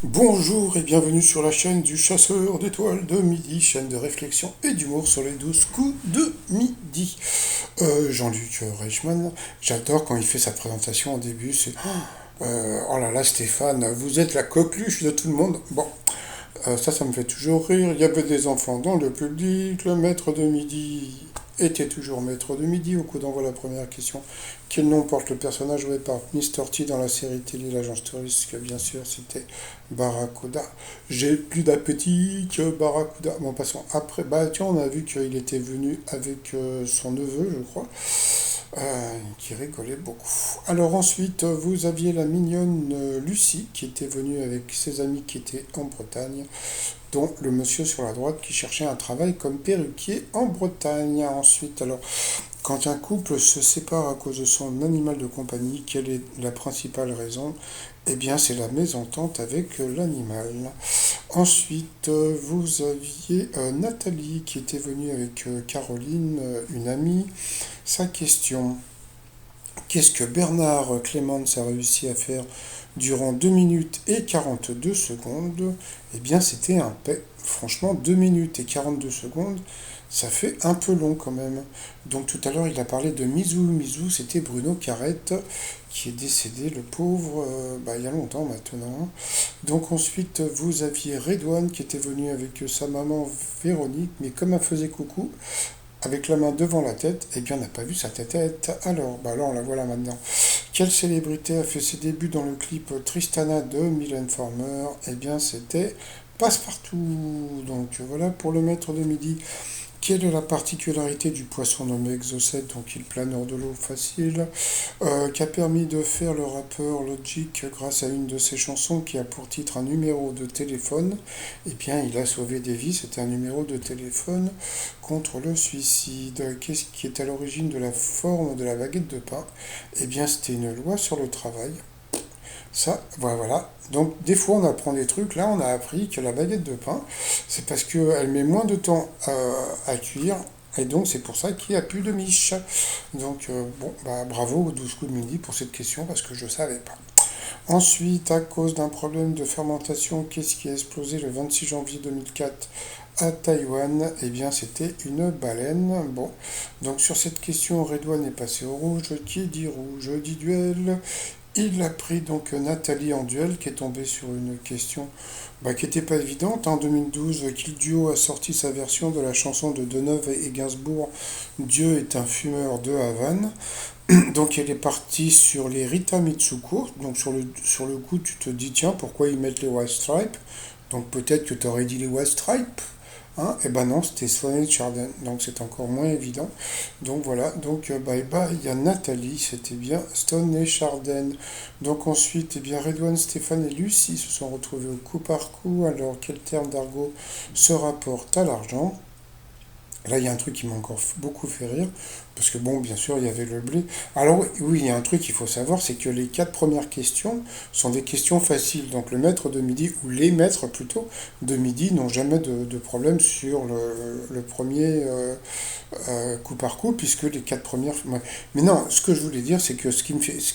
Bonjour et bienvenue sur la chaîne du chasseur d'étoiles de midi, chaîne de réflexion et d'humour sur les 12 coups de midi. Jean-Luc Reichmann, j'adore quand il fait sa présentation au début, c'est oh là là Stéphane, vous êtes la coqueluche de tout le monde. Bon, ça me fait toujours rire. Il y avait des enfants dans le public, le maître de midi était toujours maître de midi au coup d'envoi la première question. Quel nom porte le personnage joué par Mr. T dans la série télé L'Agence Touriste? Bien sûr, c'était Barracuda. J'ai plus d'appétit que Barracuda. Bon, passons. Après, bah tiens, on a vu qu'il était venu avec son neveu, je crois, qui rigolait beaucoup. Alors ensuite, vous aviez la mignonne Lucie, qui était venue avec ses amis qui étaient en Bretagne, dont le monsieur sur la droite qui cherchait un travail comme perruquier en Bretagne. Ensuite, alors, quand un couple se sépare à cause de son animal de compagnie, quelle est la principale raison? Eh bien, c'est la mésentente avec l'animal. Ensuite, vous aviez Nathalie qui était venue avec Caroline, une amie. Sa question: qu'est-ce que Bernard Clemens a réussi à faire durant 2 minutes et 42 secondes? Eh bien, c'était un paix. Franchement, 2 minutes et 42 secondes, ça fait un peu long quand même. Donc tout à l'heure, il a parlé de Misou. Misou, c'était Bruno Carrette qui est décédé, le pauvre, il y a longtemps maintenant. Donc ensuite, vous aviez Redouane qui était venu avec sa maman Véronique, mais comme elle faisait coucou, avec la main devant la tête, eh bien on n'a pas vu sa tête. Alors, alors on la voilà maintenant. Quelle célébrité a fait ses débuts dans le clip Tristana de Mylène Farmer? Eh bien c'était Passepartout. Donc voilà pour le maître de midi. Quelle est la particularité du poisson nommé Exocet, donc il plane hors de l'eau facile, qui a permis de faire le rappeur Logic grâce à une de ses chansons qui a pour titre un numéro de téléphone? Eh bien, il a sauvé des vies, c'était un numéro de téléphone contre le suicide. Qu'est-ce qui est à l'origine de la forme de la baguette de pain? Eh bien, c'était une loi sur le travail. Ça, voilà. Donc, des fois, on apprend des trucs. Là, on a appris que la baguette de pain, c'est parce qu'elle met moins de temps à cuire. Et donc, c'est pour ça qu'il n'y a plus de miche. Donc, bon, bah, bravo aux 12 coups de midi pour cette question, parce que je ne savais pas. Ensuite, à cause d'un problème de fermentation, qu'est-ce qui a explosé le 26 janvier 2004 à Taïwan? Eh bien, c'était une baleine. Bon, donc sur cette question, Redouane est passé au rouge. Qui dit rouge dit duel. Il a pris donc Nathalie en duel, qui est tombée sur une question qui n'était pas évidente. En 2012, Kill Duo a sorti sa version de la chanson de Deneuve et Gainsbourg, Dieu est un fumeur de Havane. Donc elle est partie sur les Rita Mitsuko. Donc sur le coup, tu te dis, tiens, pourquoi ils mettent les White Stripes? Donc peut-être que tu aurais dit les White Stripes. Hein? Eh ben non, c'était Swanee Chardin, donc c'est encore moins évident. Donc voilà, donc bye bye, il y a Nathalie, c'était bien Stone et Chardin. Donc ensuite, eh bien Redouane, Stéphane et Lucie se sont retrouvés au coup par coup. Alors quel terme d'argot se rapporte à l'argent? Là, il y a un truc qui m'a encore beaucoup fait rire, parce que bon, bien sûr, il y avait le blé. Alors oui, il y a un truc qu'il faut savoir, c'est que les 4 premières questions sont des questions faciles. Donc le maître de midi, ou les maîtres plutôt, de midi n'ont jamais de problème sur le premier coup par coup, puisque les 4 premières... Ouais. Mais non, ce que je voulais dire, c'est que ce qui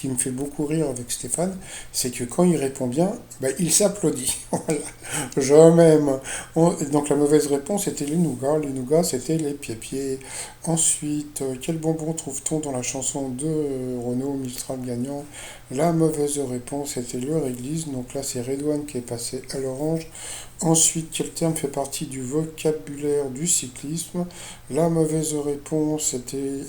me fait beaucoup rire avec Stéphane, c'est que quand il répond bien, il s'applaudit. Voilà. Je m'aime. Donc la mauvaise réponse était les nougats. Les nougats, c'était les pieds-pieds. Ensuite, quel bonbon trouve-t-on dans la chanson de Renaud Mistral gagnant? La mauvaise réponse était le réglisse. Donc là, c'est Redouane qui est passé à l'orange. Ensuite, quel terme fait partie du vocabulaire du cyclisme? La mauvaise réponse c'était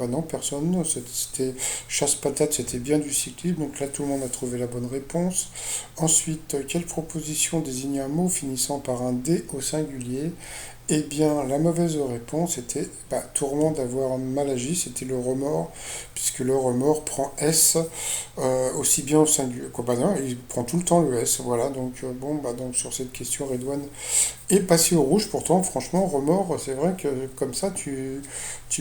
non, personne. C'était chasse-patate, c'était bien du cyclisme. Donc là, tout le monde a trouvé la bonne réponse. Ensuite, quelle proposition désigne un mot finissant par un D au singulier? Eh bien, la mauvaise réponse était tourment d'avoir mal agi, c'était le remords, puisque le remords prend S aussi bien au singulier. Non, il prend tout le temps le S, voilà. Donc, donc sur cette question, Redouane est passé au rouge. Pourtant, franchement, remords, c'est vrai que comme ça, tu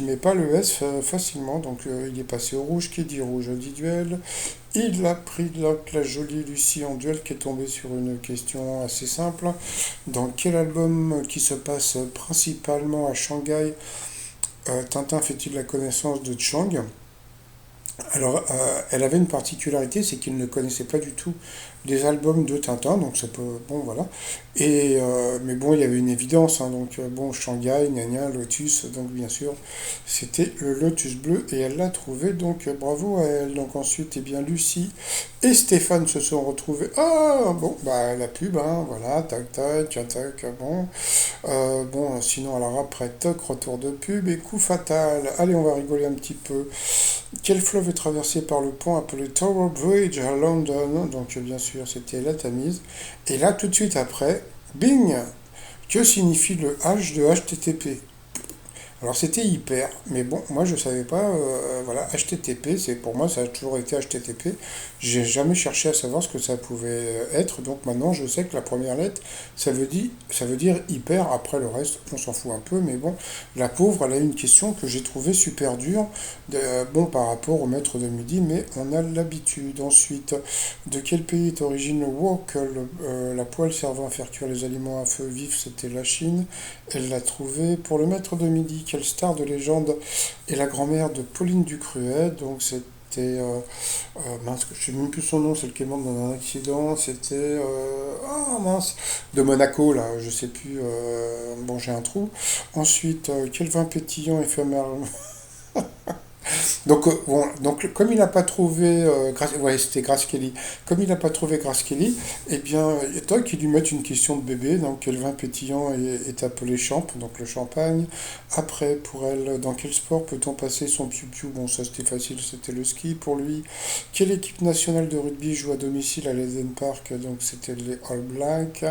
mets pas le S facilement. Donc, il est passé au rouge. Qui dit rouge dit duel. Il a pris la jolie Lucie en duel qui est tombée sur une question assez simple. Dans quel album qui se passe principalement à Shanghai, Tintin fait-il la connaissance de Chang? Alors, elle avait une particularité, c'est qu'il ne connaissait pas du tout des albums de Tintin, donc ça peut, bon voilà. Mais bon, il y avait une évidence, hein, donc bon, Shanghai, gna gna, Lotus, donc bien sûr, c'était le Lotus bleu et elle l'a trouvé, donc bravo à elle. Donc ensuite, eh bien, Lucie et Stéphane se sont retrouvés. Ah, bon, bah la pub, hein, voilà, tac, tac, tac, tac, bon. Bon, sinon, alors après, toc, retour de pub et coup fatal. Allez, on va rigoler un petit peu. Quel fleuve est traversé par le pont appelé Tower Bridge à London? Donc, bien sûr, c'était la Tamise. Et là, tout de suite après, bing! Que signifie le H de HTTP? Alors c'était hyper, mais bon, moi je savais pas, voilà, HTTP, c'est pour moi ça a toujours été HTTP. J'ai jamais cherché à savoir ce que ça pouvait être, donc maintenant je sais que la première lettre, ça veut dire hyper. Après le reste, on s'en fout un peu, mais bon, la pauvre, elle a une question que j'ai trouvée super dure, bon par rapport au maître de midi, mais on a l'habitude. Ensuite, de quel pays est origine le wok, la poêle servant à faire cuire les aliments à feu vif, c'était la Chine. Elle l'a trouvé pour le maître de midi. Quelle star de légende est la grand-mère de Pauline Ducruet? Donc c'était mince, je sais même plus son nom, celle qui est morte dans un accident. C'était mince, de Monaco là, je sais plus. Bon, j'ai un trou. Ensuite, quel vin pétillant éphémère? Donc, bon, donc comme il n'a pas trouvé, ouais, c'était Grace Kelly, comme il n'a pas trouvé Grace Kelly, eh bien, toi qui lui mettent une question de bébé, donc quel vin pétillant est appelé champ, donc le champagne. Après, pour elle, dans quel sport peut-on passer son piou-piou? Bon, ça c'était facile, c'était le ski pour lui. Quelle équipe nationale de rugby joue à domicile à l'Eden Park? Donc c'était les All Blacks.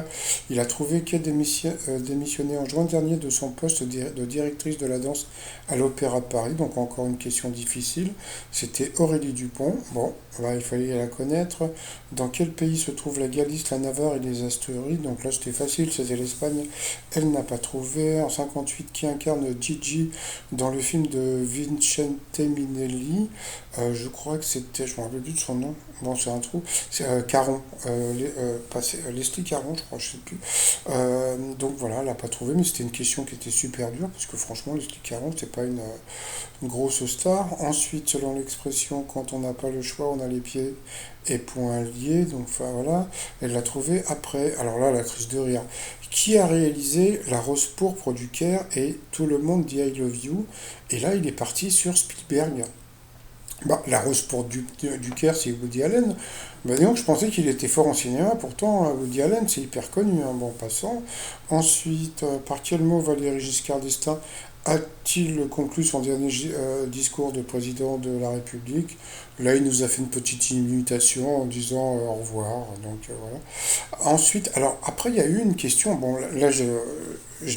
Il a trouvé qu'elle démissionné en juin dernier de son poste de directrice de la danse à l'Opéra de Paris, donc encore une question difficile. C'était Aurélie Dupont. Bon, là, il fallait la connaître. Dans quel pays se trouve la Galice, la Navarre et les Asturies? Donc là, c'était facile, c'était l'Espagne. Elle n'a pas trouvé. En 58, qui incarne Gigi dans le film de Vincente Minelli? Je crois que c'était, je me rappelle plus de son nom. Bon, c'est un trou. C'est Caron. Leslie Caron, je crois, je sais plus. Donc voilà, elle n'a pas trouvé, mais c'était une question qui était super dure, parce que franchement, Leslie Caron, c'est pas une grosse star. Ensuite, selon l'expression, quand on n'a pas le choix, on a les pieds et poings liés. Donc enfin, voilà, elle l'a trouvé après. Alors là, la crise de rire. Qui a réalisé La Rose pourpre du Caire et Tout le monde dit I love you? Et là, il est parti sur Spielberg. Bah, La Rose pourpre du Caire, c'est Woody Allen. Bah, donc, je pensais qu'il était fort en cinéma, pourtant, Woody Allen, c'est hyper connu, hein. Bon, passant. Ensuite, par quel mot Valéry Giscard d'Estaing a-t-il conclu son dernier discours de président de la République? Là, il nous a fait une petite imitation en disant au revoir. Donc voilà. Ensuite, alors après, il y a eu une question. Bon, là, je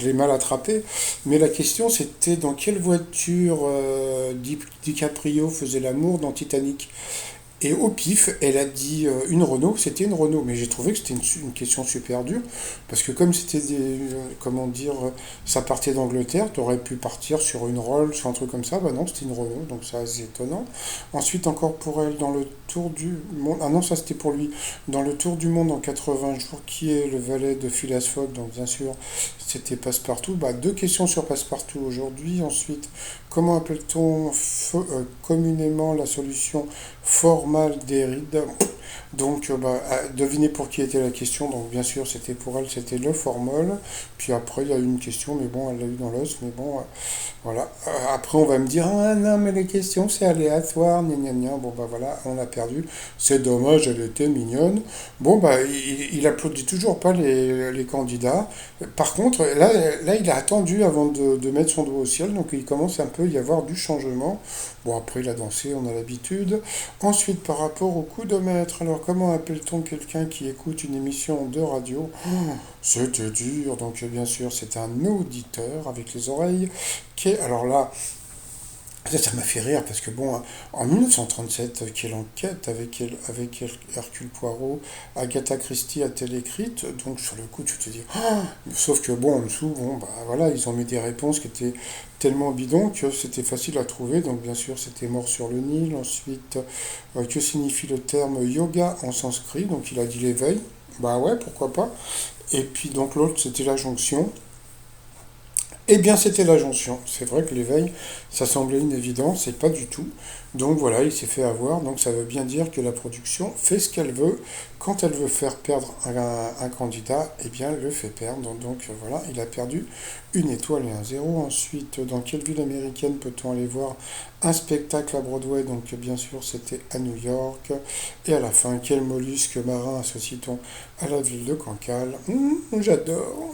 l'ai mal attrapé, mais la question c'était dans quelle voiture DiCaprio faisait l'amour dans Titanic? Et au pif, elle a dit une Renault, c'était une Renault. Mais j'ai trouvé que c'était une question super dure, parce que comme c'était comment dire, ça partait d'Angleterre, t'aurais pu partir sur une Rolls, sur un truc comme ça. Bah non, c'était une Renault, donc ça c'est étonnant. Ensuite, encore pour elle, dans le Tour du Monde, ah non, ça c'était pour lui, dans le Tour du Monde en 80 jours, qui est le valet de Phileas Fogg? Donc bien sûr, c'était Passepartout. Bah, deux questions sur Passepartout aujourd'hui. Ensuite, comment appelle-t-on communément la solution formaldéhyde? Donc, devinez pour qui était la question. Donc, bien sûr, c'était pour elle, c'était le formol. Puis après, il y a eu une question, mais bon, elle l'a eu dans l'os. Mais bon, voilà. Après, on va me dire, ah non, mais les questions, c'est aléatoire, gna gna gna. Bon, bah voilà, on a perdu. C'est dommage, elle était mignonne. Bon, bah, il applaudit toujours pas les candidats. Par contre, là, il a attendu avant de mettre son doigt au ciel. Donc, il commence un peu à y avoir du changement. Bon, après, il a dansé, on a l'habitude. Ensuite, par rapport au coup de maître, alors comment appelle-t-on quelqu'un qui écoute une émission de radio? C'était dur, donc bien sûr, c'est un auditeur avec les oreilles. Alors là, ça m'a fait rire parce que bon, en 1937, quelle enquête avec Hercule Poirot, Agatha Christie a-t-elle écrite? Donc sur le coup, tu te dis, ah. Sauf que bon, en dessous, bon, bah voilà, ils ont mis des réponses qui étaient tellement bidons que c'était facile à trouver. Donc bien sûr, c'était Mort sur le Nil. Ensuite, que signifie le terme yoga en sanskrit? Donc il a dit l'éveil. Bah ouais, pourquoi pas. Et puis donc l'autre, c'était la jonction. Eh bien, c'était la jonction. C'est vrai que l'éveil, ça semblait une évidence, et pas du tout. Donc voilà, il s'est fait avoir. Donc ça veut bien dire que la production fait ce qu'elle veut. Quand elle veut faire perdre un candidat, eh bien, elle le fait perdre. Donc voilà, il a perdu une étoile et un zéro. Ensuite, dans quelle ville américaine peut-on aller voir un spectacle à Broadway? Donc bien sûr, c'était à New York. Et à la fin, quel mollusque marin associe-t-on à la ville de Cancale? J'adore.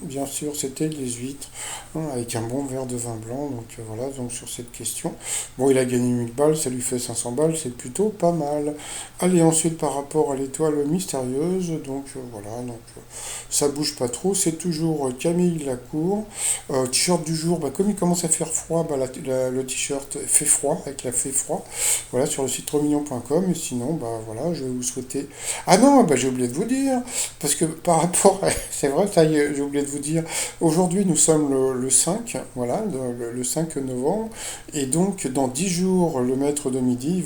Bien sûr, c'était les huîtres, hein, avec un bon verre de vin blanc. Donc voilà, donc sur cette question. Bon, il a gagné 1000 balles, ça lui fait 500 balles, c'est plutôt pas mal. Allez, ensuite, par rapport à l'étoile mystérieuse, donc voilà, donc ça bouge pas trop. C'est toujours Camille Lacour. T-shirt du jour, bah, comme il commence à faire froid, bah, le t-shirt fait froid, avec la fait froid. Voilà, sur le site trosmignon.com. Et sinon, bah voilà, je vais vous souhaiter. Ah non, bah j'ai oublié de vous dire, parce que par rapport à... C'est vrai, ça y est, j'ai oublié de vous dire. Aujourd'hui, nous sommes le 5, voilà, le 5 novembre. Et donc, dans 10 jours, le maître de midi,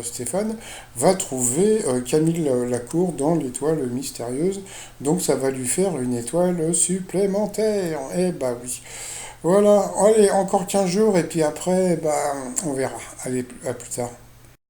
Stéphane, va trouver Camille Lacour dans l'étoile mystérieuse. Donc, ça va lui faire une étoile supplémentaire. Eh bah oui. Voilà, allez, encore 15 jours, et puis après, bah, on verra. Allez, à plus tard.